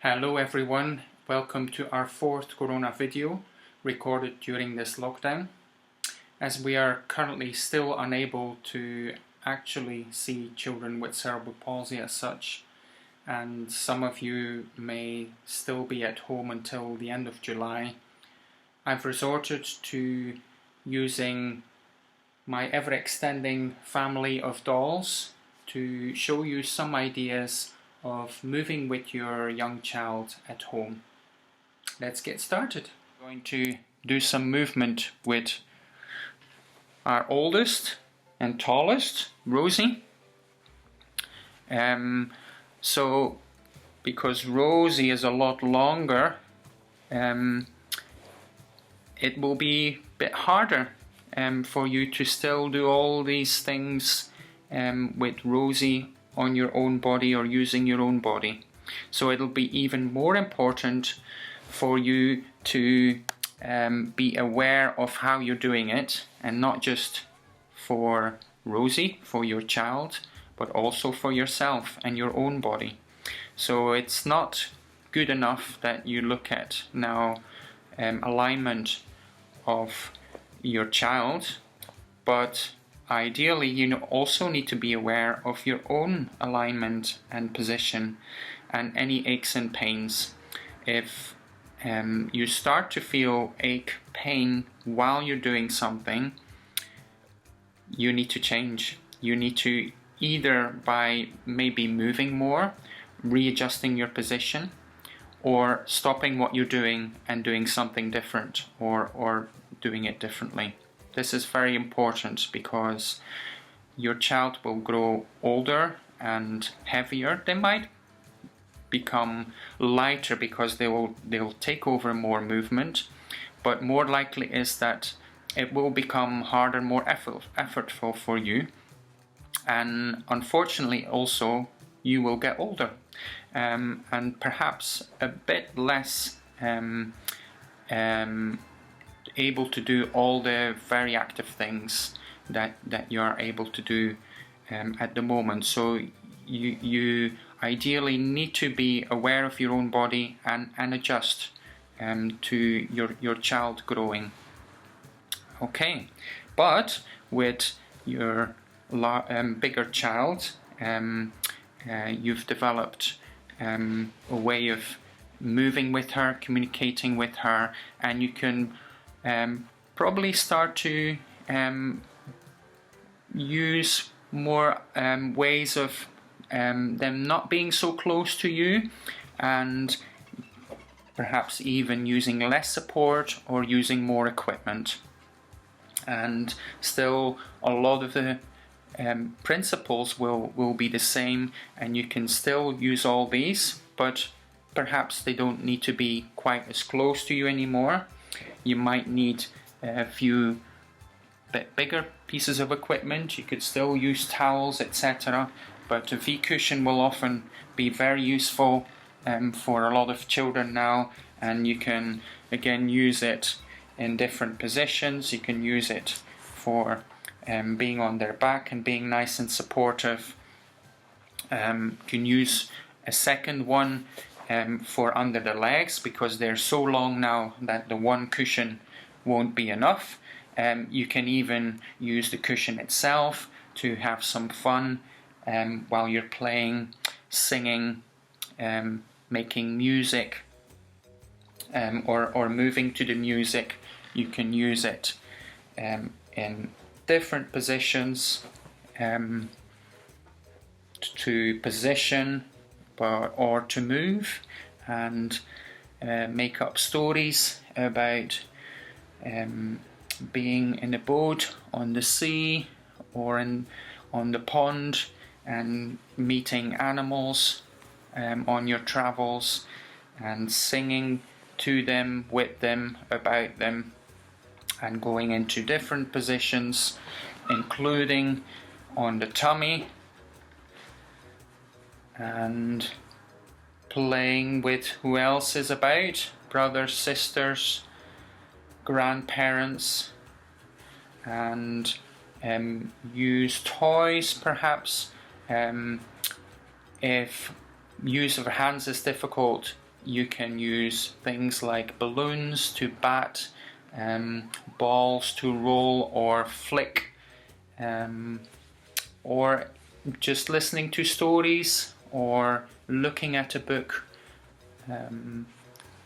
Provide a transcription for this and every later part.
Hello everyone, welcome to our fourth Corona video recorded during this lockdown. As we are currently still unable to actually see children with cerebral palsy as such, and some of you may still be at home until the end of July, I've resorted to using my ever-extending family of dolls to show you some ideas of moving with your young child at home. Let's get started. I'm going to do some movement with our oldest and tallest, Rosie. So because Rosie is a lot longer, it will be a bit harder for you to still do all these things with Rosie on your own body or using your own body. So it'll be even more important for you to be aware of how you're doing it, and not just for Rosie, for your child, but also for yourself and your own body. So it's not good enough that you look at now alignment of your child, but ideally you also need to be aware of your own alignment and position and any aches and pains. If you start to feel ache, pain while you're doing something, you need to change. You need to either by maybe moving more, readjusting your position, or stopping what you're doing and doing something different, or doing it differently. This is very important because your child will grow older and heavier. They might become lighter because they'll take over more movement, but more likely is that it will become harder, more effortful for you, and unfortunately also you will get older and perhaps a bit less able to do all the very active things that you are able to do at the moment. So you ideally need to be aware of your own body and adjust to your child growing. Okay, but with your bigger child, you've developed a way of moving with her, communicating with her, and you can probably start to use more ways of them not being so close to you, and perhaps even using less support or using more equipment. And still a lot of the principles will be the same, and you can still use all these, but perhaps they don't need to be quite as close to you anymore. You might need a few bit bigger pieces of equipment. You could still use towels, etc. But a V-cushion will often be very useful for a lot of children now, and you can again use it in different positions. You can use it for being on their back and being nice and supportive. You can use a second one for under the legs, because they're so long now that the one cushion won't be enough. You can even use the cushion itself to have some fun while you're playing, singing, making music, or moving to the music. You can use it in different positions to position or to move, and make up stories about being in a boat on the sea or on the pond, and meeting animals on your travels, and singing to them, with them, about them, and going into different positions, including on the tummy, and playing with who else is about, brothers, sisters, grandparents, and use toys perhaps. If use of hands is difficult, you can use things like balloons to bat, balls to roll or flick, or just listening to stories or looking at a book.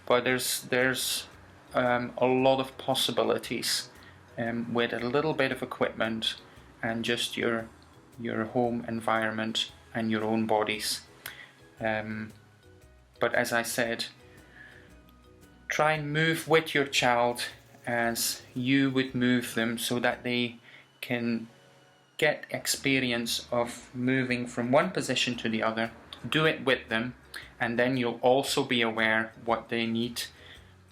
But there's a lot of possibilities with a little bit of equipment and just your home environment and your own bodies. But as I said, try and move with your child as you would move them, so that they can get experience of moving from one position to the other. Do it with them, and then you'll also be aware what they need,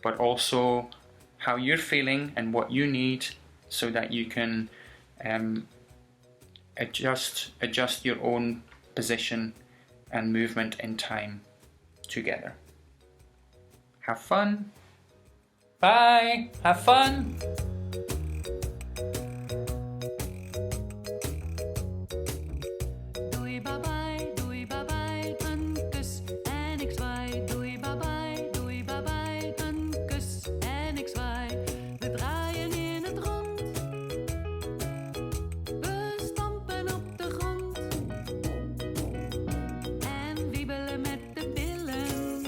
but also how you're feeling and what you need, so that you can adjust your own position and movement in time together. Have fun. Bye. Have fun. Doei bye bye, een kus en ik zwaai. Doei bye bye, een kus en ik zwaai. We draaien in het rond, we stampen op de grond en wiebelen met de billen.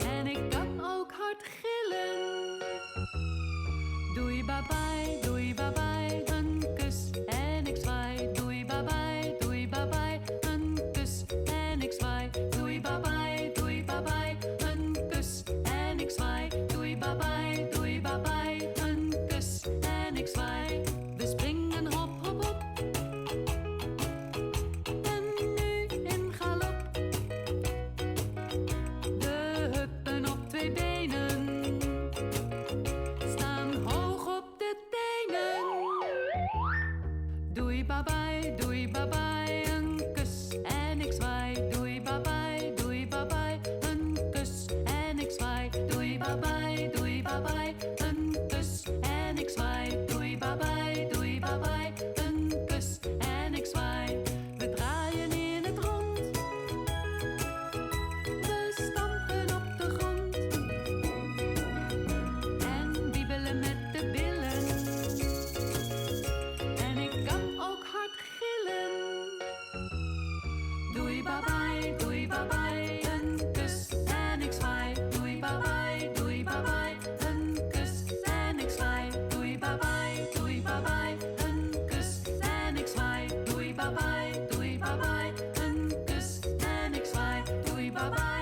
En ik kan ook hard gillen. Doei bye bye, een kus en ik zwaai. Doei bye bye, een kus en ik zwaai. Doei bye bye, een kus en ik zwaai. Doei bye bye, een kus en ik zwaai. We springen hop hop hop en nu in galop. De huppen op twee benen staan hoog op de tenen. Doei bye bye, een kus en ik zwaai. Doei bye bye, een kus en ik zwaai. Doei bye bye, een kus en ik zwaai. Doei bye bye, een kus en ik zwaai. We draaien in het rond, we stampen op de grond en wiebelen met de billen. En ik kan ook hard gillen. Doei bye bye, een kus en ik zwaai. Doei bye bye, een kus en ik zwaai. Doei bye bye, een kus en ik zwaai. Doei bye bye, een kus en ik zwaai. Doei bye bye.